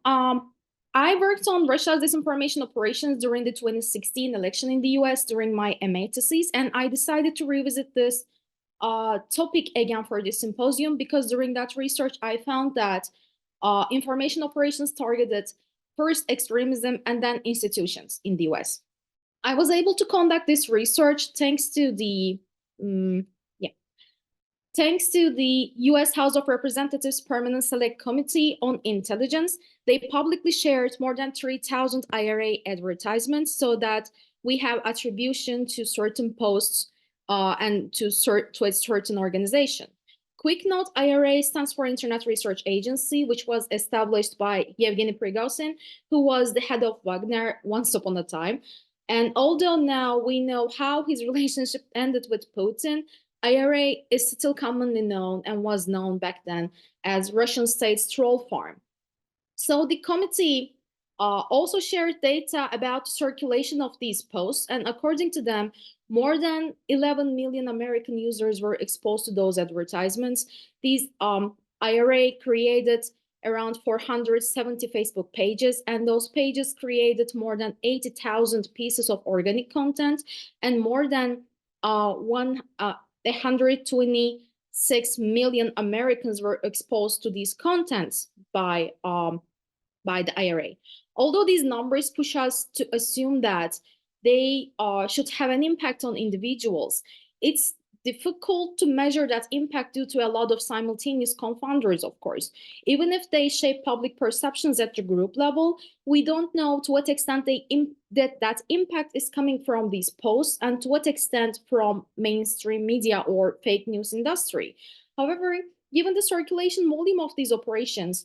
I worked on Russia's disinformation operations during the 2016 election in the US during my M.A. thesis, and I decided to revisit this topic again for this symposium because during that research, I found that information operations targeted first extremism and then institutions in the US. I was able to conduct this research thanks to the Thanks to the US House of Representatives Permanent Select Committee on Intelligence, they publicly shared more than 3,000 IRA advertisements so that we have attribution to certain posts and to a certain organization. Quick note, IRA stands for Internet Research Agency, which was established by Yevgeny Prigozhin, who was the head of Wagner once upon a time. And although now we know how his relationship ended with Putin, IRA is still commonly known and was known back then as Russian state's troll farm. So the committee also shared data about circulation of these posts, and according to them, more than 11 million American users were exposed to those advertisements. These IRA created around 470 Facebook pages, and those pages created more than 80,000 pieces of organic content and more than 126 million Americans were exposed to these contents by the IRA. Although these numbers push us to assume that they should have an impact on individuals, it's difficult to measure that impact due to a lot of simultaneous confounders, of course. Even if they shape public perceptions at the group level, we don't know to what extent that impact is coming from these posts and to what extent from mainstream media or fake news industry. However, given the circulation volume of these operations,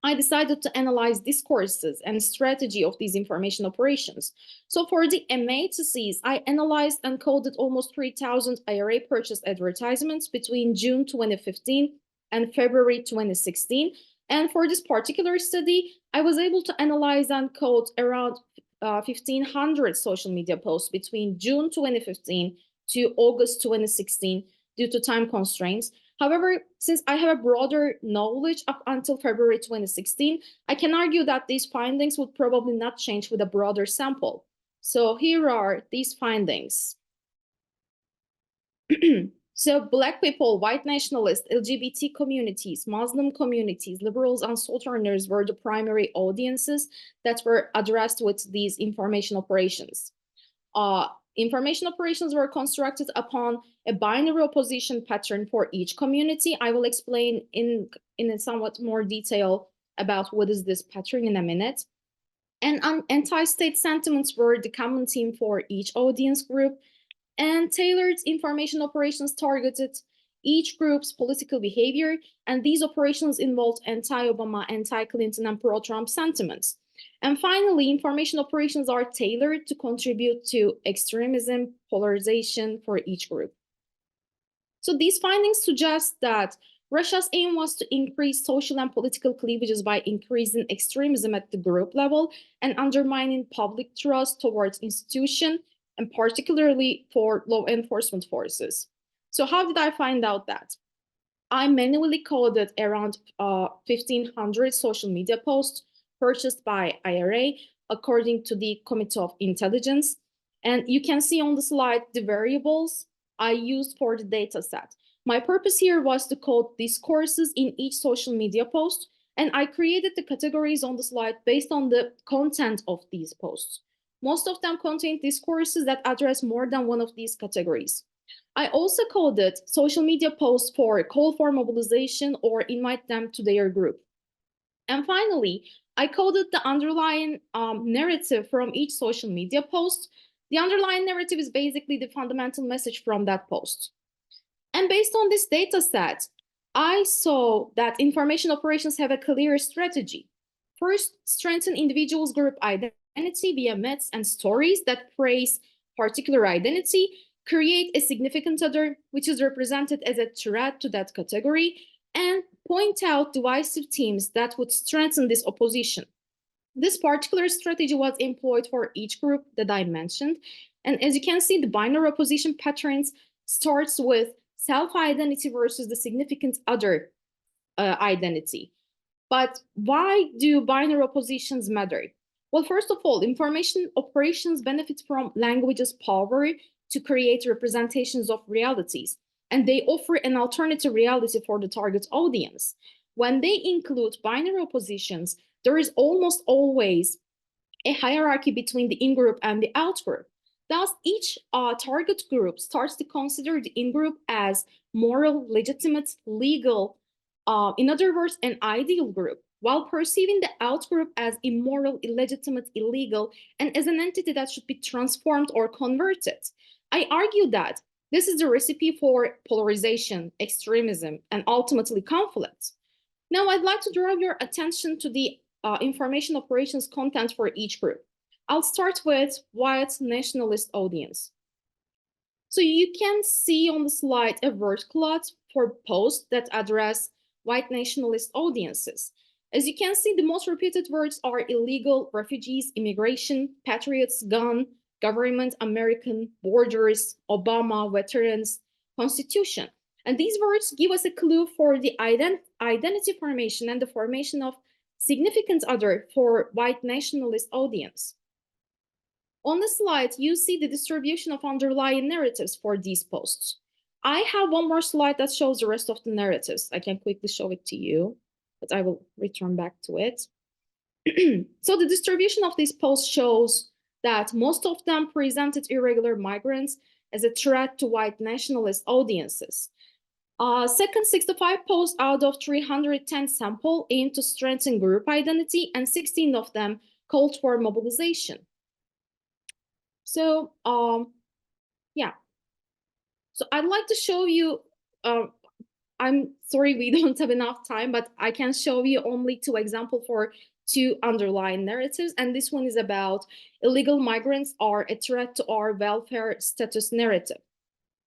I decided to analyze discourses and strategy of these information operations. So for the M.A. thesis, I analyzed and coded almost 3,000 IRA purchase advertisements between June 2015 and February 2016. And for this particular study, I was able to analyze and code around 1,500 social media posts between June 2015 to August 2016 due to time constraints. However, since I have a broader knowledge up until February 2016, I can argue that these findings would probably not change with a broader sample. So here are these findings. So Black people, white nationalists, LGBT communities, Muslim communities, liberals, and Southerners were the primary audiences that were addressed with these information operations. Information operations were constructed upon a binary opposition pattern for each community. I will explain in a somewhat more detail about what is this pattern in a minute. And anti-state sentiments were the common theme for each audience group, and tailored information operations targeted each group's political behavior, and these operations involved anti-Obama, anti-Clinton, and pro-Trump sentiments. And finally, information operations are tailored to contribute to extremism polarization for each group. So these findings suggest that Russia's aim was to increase social and political cleavages by increasing extremism at the group level and undermining public trust towards institutions, and particularly for law enforcement forces. So how did I find out that? I manually coded around 1,500 social media posts purchased by IRA according to the Committee of Intelligence. And you can see on the slide the variables I used for the data set. My purpose here was to code discourses in each social media post, and I created the categories on the slide based on the content of these posts. Most of them contain discourses that address more than one of these categories. I also coded social media posts for call for mobilization or invite them to their group. And finally, I coded the underlying narrative from each social media post. The underlying narrative is basically the fundamental message from that post. And based on this data set, I saw that information operations have a clear strategy. First, strengthen individuals' group identity via myths and stories that praise particular identity, create a significant other, which is represented as a threat to that category, and point out divisive themes that would strengthen this opposition. This particular strategy was employed for each group that I mentioned. And as you can see, the binary opposition patterns starts with self-identity versus the significant other identity. But why do binary oppositions matter? Well, first of all, information operations benefit from language's power to create representations of realities, and they offer an alternative reality for the target audience. When they include binary oppositions, there is almost always a hierarchy between the in-group and the out-group. Thus, each target group starts to consider the in-group as moral, legitimate, legal, in other words, an ideal group, while perceiving the out-group as immoral, illegitimate, illegal, and as an entity that should be transformed or converted. I argue that this is the recipe for polarization, extremism, and ultimately conflict. Now, I'd like to draw your attention to the information operations content for each group. I'll start with white nationalist audience. So you can see on the slide a word cloud for posts that address white nationalist audiences. As you can see, the most repeated words are illegal, refugees, immigration, patriots, gun, government, American, borders, Obama, veterans, constitution. And these words give us a clue for the identity formation and the formation of significant other for white nationalist audience. On the slide, you see the distribution of underlying narratives for these posts. I have one more slide that shows the rest of the narratives. I can quickly show it to you, but I will return back to it. So the distribution of these posts shows that most of them presented irregular migrants as a threat to white nationalist audiences. Second, 65 posts out of 310 sample aim to strengthen group identity, and 16 of them called for mobilization. So, yeah. So I'd like to show you, I'm sorry we don't have enough time, but I can show you only two examples for two underlying narratives. And this one is about illegal migrants are a threat to our welfare status narrative.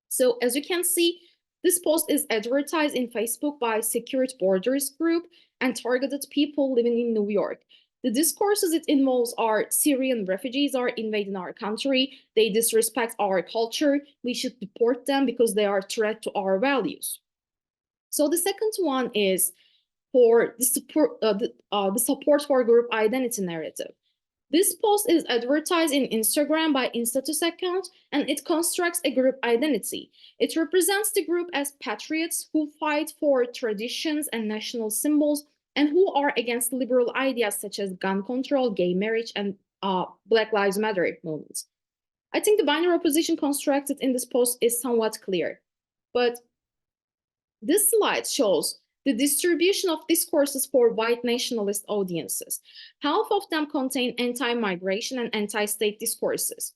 So as you can see, this post is advertised in Facebook by Secured Borders Group and targeted people living in New York. The discourses it involves are Syrian refugees are invading our country, they disrespect our culture, we should deport them because they are a threat to our values. So the second one is for the support for group identity narrative. This post is advertised in Instagram by Instatus account, and it constructs a group identity. It represents the group as patriots who fight for traditions and national symbols and who are against liberal ideas such as gun control, gay marriage, and Black Lives Matter movements. I think the binary opposition constructed in this post is somewhat clear, but this slide shows the distribution of discourses for white nationalist audiences. Half of them contain anti-migration and anti-state discourses.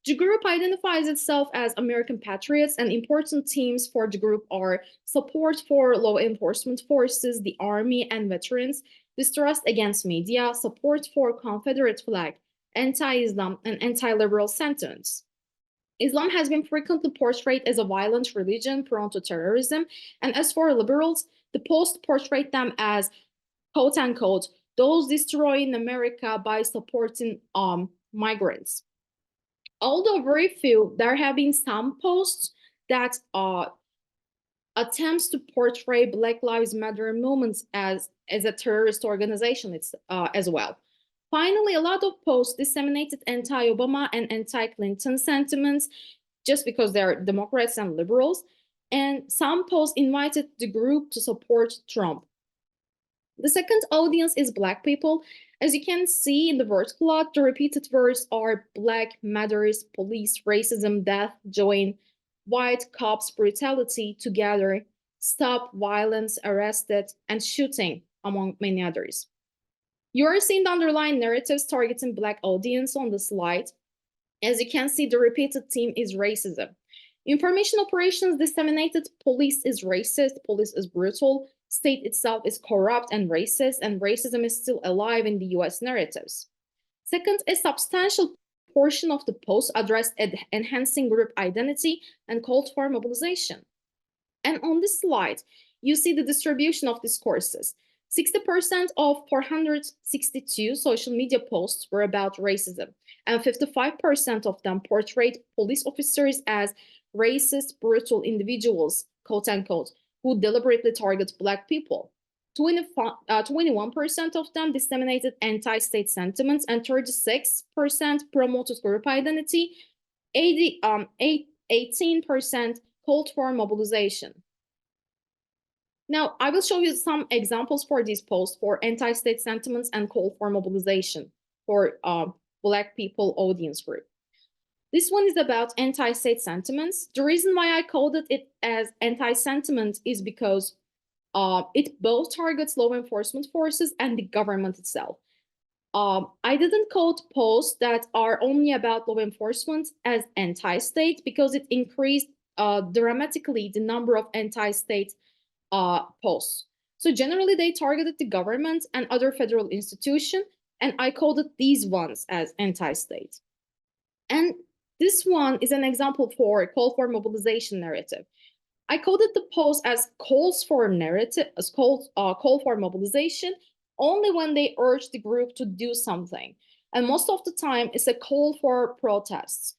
The group identifies itself as American patriots, and important themes for the group are support for law enforcement forces, the army, and veterans, distrust against media, support for Confederate flag, anti-Islam, and anti-liberal sentiments. Islam has been frequently portrayed as a violent religion prone to terrorism, and as for liberals, the post portrayed them as, quote unquote, those destroying America by supporting migrants. Although very few, there have been some posts that attempts to portray Black Lives Matter movements as a terrorist organization as well. Finally, a lot of posts disseminated anti-Obama and anti-Clinton sentiments just because they're Democrats and liberals, and some posts invited the group to support Trump. The second audience is Black people. As you can see in the word cloud, the repeated words are Black matters, police, racism, death, join, white cops, brutality, together, stop violence, arrested, and shooting, among many others. You are seeing the underlying narratives targeting Black audience on the slide. As you can see, the repeated theme is racism. Information operations disseminated police is racist, police is brutal, state itself is corrupt and racism is still alive in the US narratives. Second, a substantial portion of the post addressed enhancing group identity and called for mobilization. And on this slide, you see the distribution of discourses. 60% of 462 social media posts were about racism, and 55% of them portrayed police officers as racist, brutal individuals, quote unquote, who deliberately target Black people. 21% of them disseminated anti-state sentiments, and 36% promoted group identity. 18% called for mobilization. Now, I will show you some examples for these posts for anti-state sentiments and call for mobilization for Black people audience group. This one is about anti-state sentiments. The reason why I called it as anti-sentiment is because it both targets law enforcement forces and the government itself. I didn't code posts that are only about law enforcement as anti-state because it increased dramatically the number of anti-state posts. So generally they targeted the government and other federal institutions, and I coded these ones as anti-state. And this one is an example for call for mobilization narrative. I coded the post as calls for narrative, as call for mobilization only when they urge the group to do something. And most of the time it's a call for protests.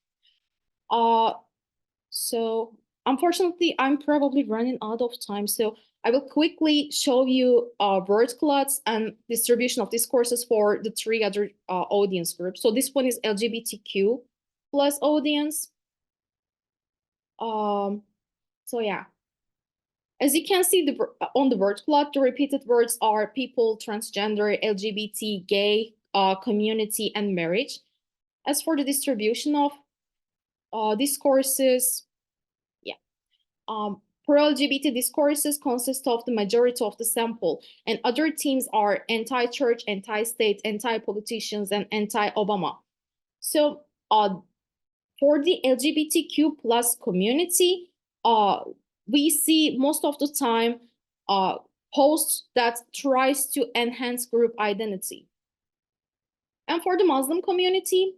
So unfortunately, I'm probably running out of time. So I will quickly show you word clots and distribution of discourses for the three other audience groups. So this one is LGBTQ plus audience. So yeah, as you can see on the word clot, the repeated words are people, transgender, LGBT, gay, community, and marriage. As for the distribution of discourses, yeah, pro-LGBT discourses consist of the majority of the sample, and other themes are anti-church, anti-state, anti-politicians, and anti-Obama. So for the LGBTQ plus community, we see most of the time posts that tries to enhance group identity. And for the Muslim community,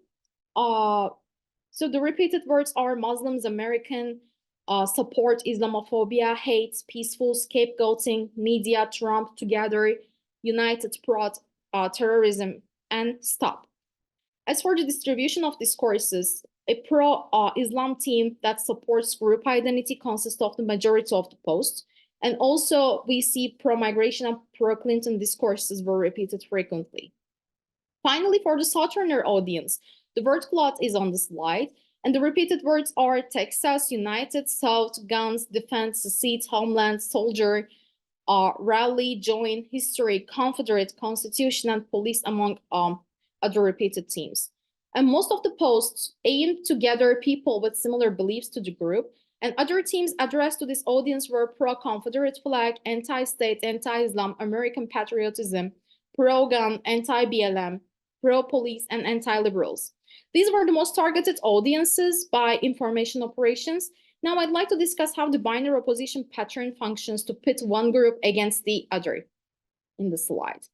so the repeated words are Muslims, American, support Islamophobia, hate, peaceful, scapegoating, media, Trump, together, united, prod, terrorism, and stop. As for the distribution of discourses, a pro-Islam team that supports group identity consists of the majority of the posts. And also we see pro-migration and pro-Clinton discourses were repeated frequently. Finally, for the Southerner audience, the word clot is on the slide, and the repeated words are Texas, United, South, guns, defense, secede, homeland, soldier, rally, join, history, Confederate, Constitution, and police, among other repeated themes. And most of the posts aimed to gather people with similar beliefs to the group, and other themes addressed to this audience were pro-Confederate flag, anti-state, anti-Islam, American patriotism, pro-gun, anti-BLM, pro-police, and anti-liberals. These were the most targeted audiences by information operations. Now I'd like to discuss how the binary opposition pattern functions to pit one group against the other in the slide.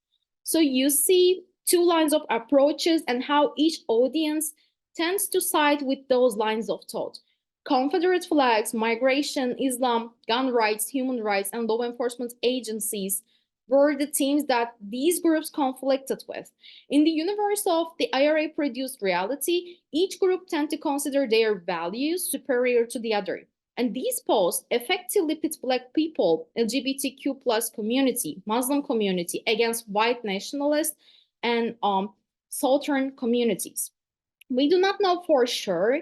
So you see two lines of approaches and how each audience tends to side with those lines of thought. Confederate flags, migration, Islam, gun rights, human rights, and law enforcement agencies were the themes that these groups conflicted with. In the universe of the IRA-produced reality, each group tend to consider their values superior to the other. And these posts effectively pit Black people, LGBTQ plus community, Muslim community against white nationalists and Southern communities. We do not know for sure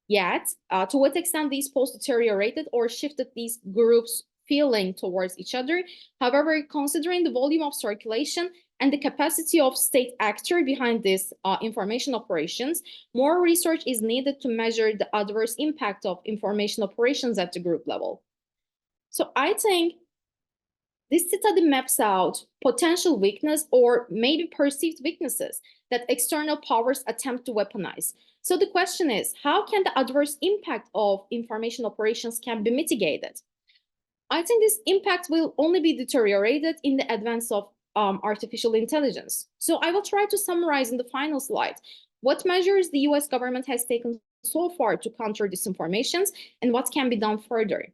yet to what extent these posts deteriorated or shifted these groups' feeling towards each other. However, considering the volume of circulation and the capacity of state actor behind these information operations, more research is needed to measure the adverse impact of information operations at the group level. So I think this study maps out potential weakness or maybe perceived weaknesses that external powers attempt to weaponize. So the question is, how can the adverse impact of information operations can be mitigated? I think this impact will only be deteriorated in the advance of artificial intelligence. So I will try to summarize in the final slide what measures the US government has taken so far to counter disinformations and what can be done further.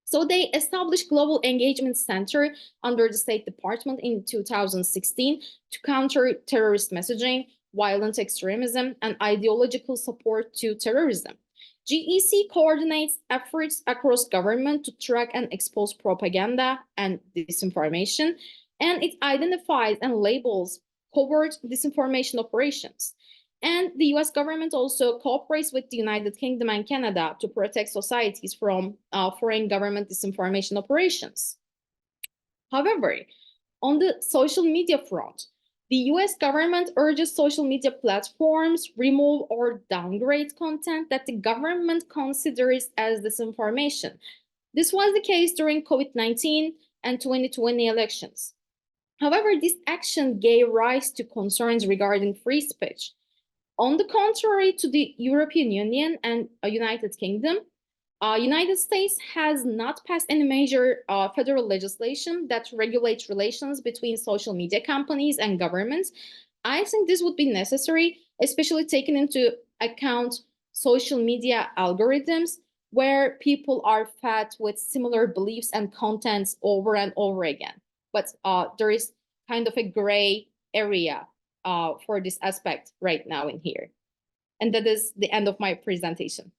So they established Global Engagement Center under the State Department in 2016 to counter terrorist messaging, violent extremism, and ideological support to terrorism. GEC coordinates efforts across government to track and expose propaganda and disinformation. and it identifies and labels covert disinformation operations. And the US government also cooperates with the United Kingdom and Canada to protect societies from foreign government disinformation operations. However, on the social media front, the US government urges social media platforms remove or downgrade content that the government considers as disinformation. This was the case during COVID-19 and 2020 elections. However, this action gave rise to concerns regarding free speech. On the contrary to the European Union and United Kingdom, United States has not passed any major federal legislation that regulates relations between social media companies and governments. I think this would be necessary, especially taking into account social media algorithms where people are fed with similar beliefs and contents over and over again. But there is kind of a gray area for this aspect right now in here. And that is the end of my presentation.